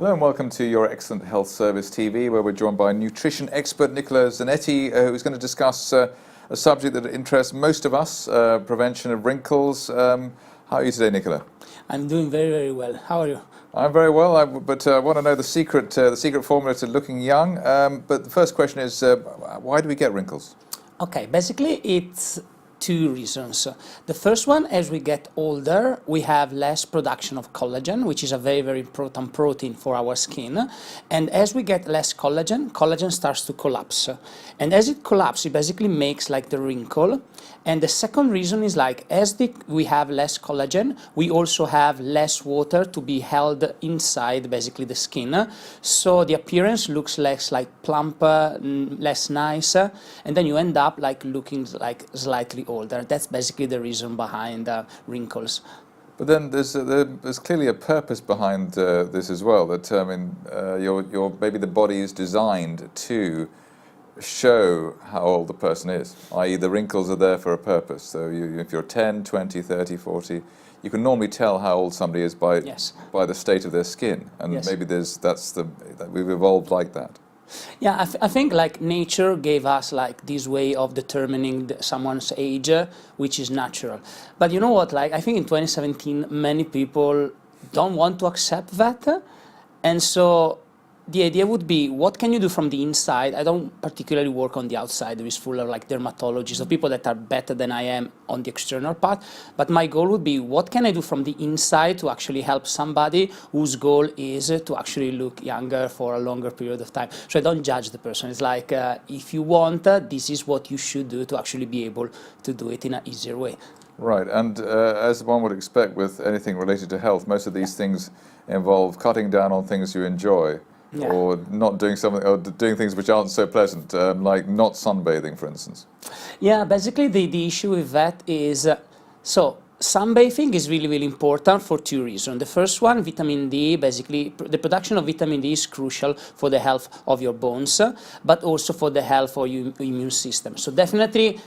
Hello and welcome to your Excellent Health Service TV, where we're joined by nutrition expert Nicola Zanetti, who's going to discuss a subject that interests most of us, prevention of wrinkles. How are you today, Nicola? I'm doing very, very well. How are you? I'm very well, but I want to know the secret formula to looking young. But the first question is, why do we get wrinkles? Okay, basically it's two reasons. The first one, as we get older, we have less production of collagen, which is a very, very important protein for our skin. And as we get less collagen starts to collapse. And as it collapses, it basically makes like the wrinkle. And the second reason is like, we have less collagen, we also have less water to be held inside basically the skin. So the appearance looks less like plumper, less nice, and then you end up like looking like slightly older. That's basically the reason behind wrinkles. But then there's clearly a purpose behind this as well. That maybe the body is designed to show how old the person is, i.e. the wrinkles are there for a purpose. So if you're 10, 20, 30, 40, you can normally tell how old somebody is by the state of their skin. And maybe we've evolved like that. Yeah, I think like nature gave us like this way of determining someone's age, which is natural. But you know what, like I think in 2017 many people don't want to accept that, and so the idea would be, what can you do from the inside? I don't particularly work on the outside. There is full of like dermatologists or people that are better than I am on the external part. But my goal would be, what can I do from the inside to actually help somebody whose goal is to actually look younger for a longer period of time? So I don't judge the person. It's like, if you want, this is what you should do to actually be able to do it in an easier way. Right, and as one would expect with anything related to health, most of these things involve cutting down on things you enjoy. Yeah. Or not doing something, or doing things which aren't so pleasant, like not sunbathing, for instance. Yeah, basically the issue with that is, so sunbathing is really, really important for two reasons. The first one, vitamin D, basically the production of vitamin D is crucial for the health of your bones, but also for the health of your immune system. So definitely,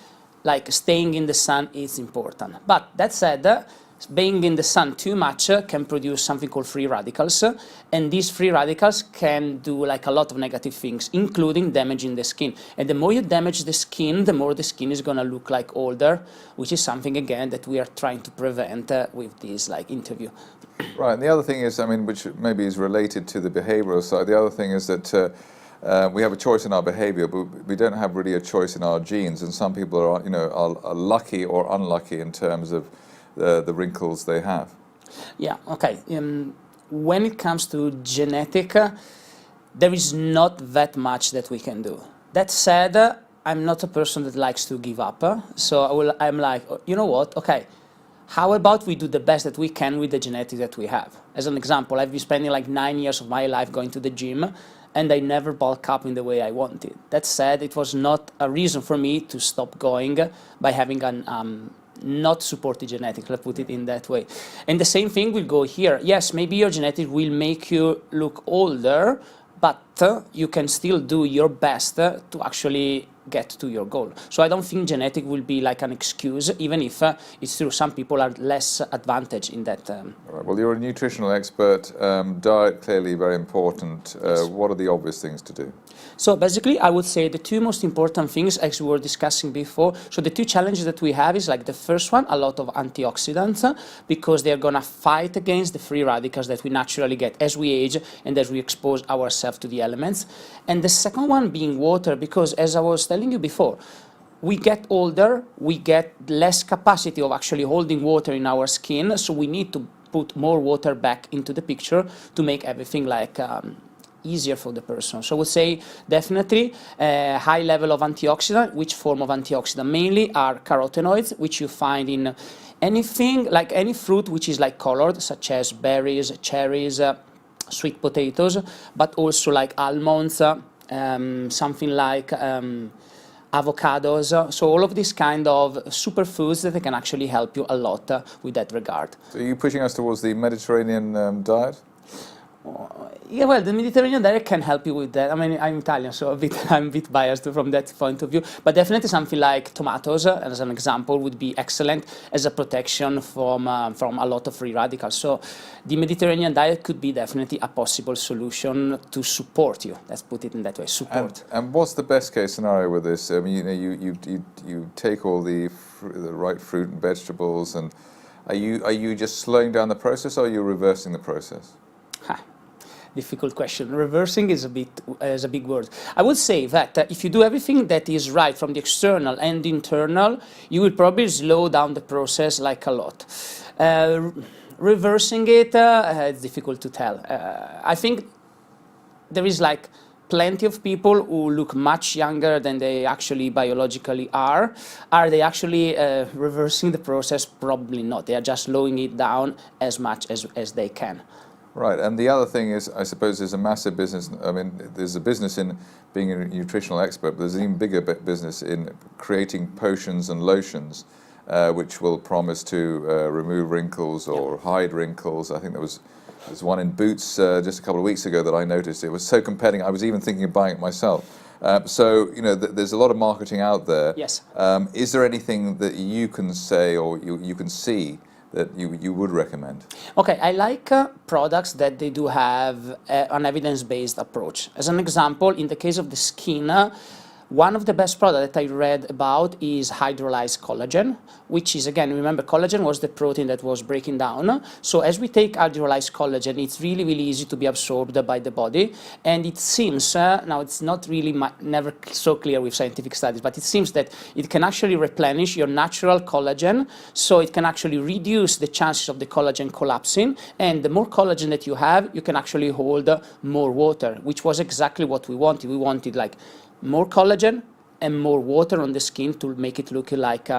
like staying in the sun is important. But that said, being in the sun too much can produce something called free radicals, and these free radicals can do like a lot of negative things, including damaging the skin. And the more you damage the skin, the more the skin is going to look like older, which is something again that we are trying to prevent with this like interview. Right, and the other thing is, I mean, which maybe is related to the behavioral side, the other thing is that we have a choice in our behavior, but we don't have really a choice in our genes, and some people are lucky or unlucky in terms of the wrinkles they have. Yeah, okay. When it comes to genetic, there is not that much that we can do. That said, I'm not a person that likes to give up. So I'm like, you know what, okay, how about we do the best that we can with the genetics that we have? As an example, I've been spending like 9 years of my life going to the gym, and I never bulk up in the way I wanted. That said, it was not a reason for me to stop going by having an not supported genetics, let's put it in that way. And the same thing will go here. Yes, maybe your genetics will make you look older, but you can still do your best to actually get to your goal. So I don't think genetic will be like an excuse, even if it's true some people are less advantaged in that. All right. Well, you're a nutritional expert. Diet clearly very important. What are the obvious things to do? So basically, I would say the two most important things, as we were discussing before, so the two challenges that we have is like the first one, a lot of antioxidants, because they're going to fight against the free radicals that we naturally get as we age and as we expose ourselves to the elements. And the second one being water, because as I was telling you before, we get older, we get less capacity of actually holding water in our skin, so we need to put more water back into the picture to make everything like easier for the person. So I would say definitely a high level of antioxidant. Which form of antioxidant? Mainly are carotenoids, which you find in anything, like any fruit which is like colored, such as berries, cherries, sweet potatoes, but also like almonds, something like avocados. So all of these kind of superfoods that can actually help you a lot with that regard. So are you pushing us towards the Mediterranean diet? Yeah, well, the Mediterranean diet can help you with that. I mean, I'm Italian, so I'm a bit biased from that point of view. But definitely something like tomatoes, as an example, would be excellent as a protection from a lot of free radicals. So the Mediterranean diet could be definitely a possible solution to support you. Let's put it in that way, support. And what's the best case scenario with this? I mean, you know, you take all the right fruit and vegetables, and are you just slowing down the process, or are you reversing the process? Difficult question. Reversing is a big word. I would say that if you do everything that is right from the external and the internal, you will probably slow down the process like a lot. Reversing it, it's difficult to tell. I think there is like plenty of people who look much younger than they actually biologically are. Are they actually reversing the process? Probably not. They are just slowing it down as much as they can. Right, and the other thing is, I suppose, there's a massive business. I mean, there's a business in being a nutritional expert, but there's an even bigger business in creating potions and lotions, which will promise to remove wrinkles or hide wrinkles. I think there's one in Boots just a couple of weeks ago that I noticed. It was so compelling, I was even thinking of buying it myself. So, you know, there's a lot of marketing out there. Yes. Is there anything that you can say or you can see that you would recommend? Okay, I like products that they do have an evidence-based approach. As an example, in the case of the skin, one of the best products that I read about is hydrolysed collagen, which is, again, remember, collagen was the protein that was breaking down. So as we take hydrolysed collagen, it's really, really easy to be absorbed by the body. And it seems, now it's not really never so clear with scientific studies, but it seems that it can actually replenish your natural collagen. So it can actually reduce the chances of the collagen collapsing. And the more collagen that you have, you can actually hold more water, which was exactly what we wanted. We wanted like more collagen and more water on the skin to make it look like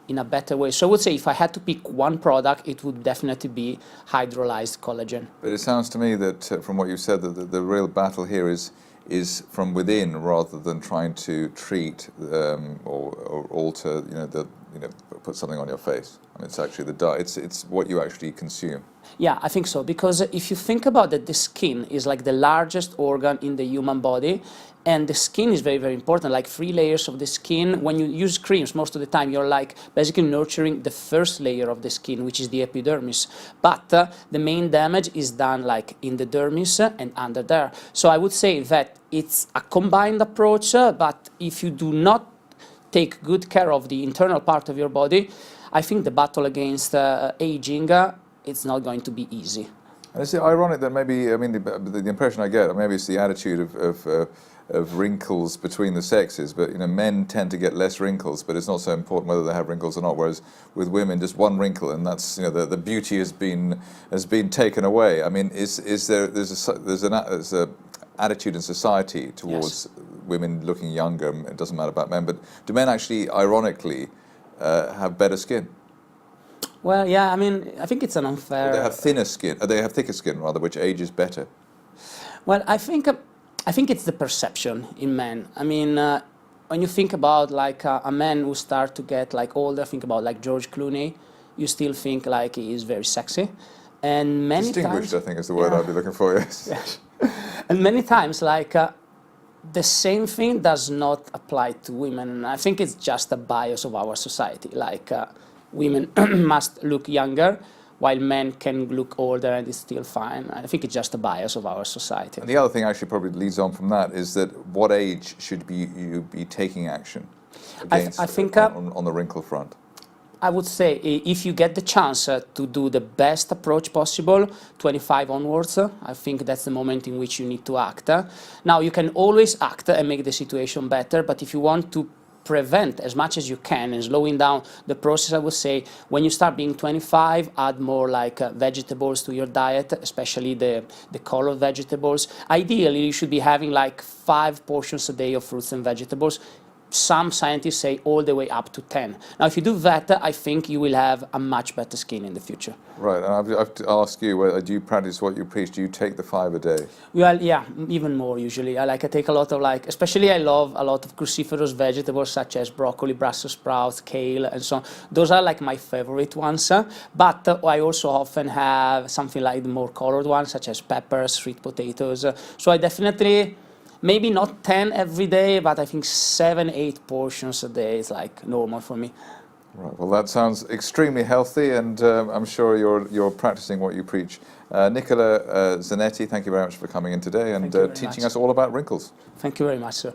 in a better way. So I would say if I had to pick one product, it would definitely be hydrolyzed collagen. But it sounds to me that from what you said, that the real battle here is from within rather than trying to treat or alter, put something on your face. I mean, it's actually the diet. It's what you actually consume. Yeah, I think so, because if you think about that, the skin is like the largest organ in the human body, and the skin is very, very important, like 3 layers of the skin. When you use creams, most of the time, you're like basically nurturing the first layer of the skin, which is the epidermis. But the main damage is done like in the dermis and under there. So I would say that it's a combined approach, but if you do not take good care of the internal part of your body, I think the battle against aging, it's not going to be easy. And it's ironic that maybe, I mean, the impression I get, maybe it's the attitude of wrinkles between the sexes, but men tend to get less wrinkles, but it's not so important whether they have wrinkles or not. Whereas with women, just one wrinkle, and that's the beauty has been taken away. I mean, there's an attitude in society towards women looking younger. It doesn't matter about men, but do men actually, ironically, have better skin? Well, yeah, I mean, I think it's an unfair... They have thinner skin, they have thicker skin, rather, which ages better. Well, I think it's the perception in men. I mean, when you think about like a man who start to get like older, think about like George Clooney, you still think like he is very sexy. And many Distinguished, times, I think, is the word I'd be looking for, yes. Yes. And many times, like, the same thing does not apply to women. And I think it's just a bias of our society. Like, women must look younger, while men can look older and it's still fine. I think it's just a bias of our society. And the other thing actually probably leads on from that is that what age should you be taking action against I think, on the wrinkle front? I would say if you get the chance to do the best approach possible, 25 onwards, I think that's the moment in which you need to act. Now, you can always act and make the situation better, but if you want to prevent as much as you can and slowing down the process, I would say when you start being 25, add more like vegetables to your diet, especially the colored vegetables. Ideally, you should be having like 5 portions a day of fruits and vegetables. some scientists say all the way up to 10. Now, if you do that, I think you will have a much better skin in the future. Right, and I have to ask you, do you practice what you preach? Do you take the 5 a day? Well, yeah, even more usually. I take a lot of especially I love a lot of cruciferous vegetables such as broccoli, Brussels sprouts, kale, and so on. Those are like my favorite ones. But I also often have something like the more colored ones such as peppers, sweet potatoes. So I definitely, maybe not 10 every day, but I think 7, 8 portions a day is like normal for me. Right. Well, that sounds extremely healthy, and I'm sure you're practicing what you preach. Nicola Zanetti, thank you very much for coming in today and teaching us all about wrinkles. Thank you very much, sir.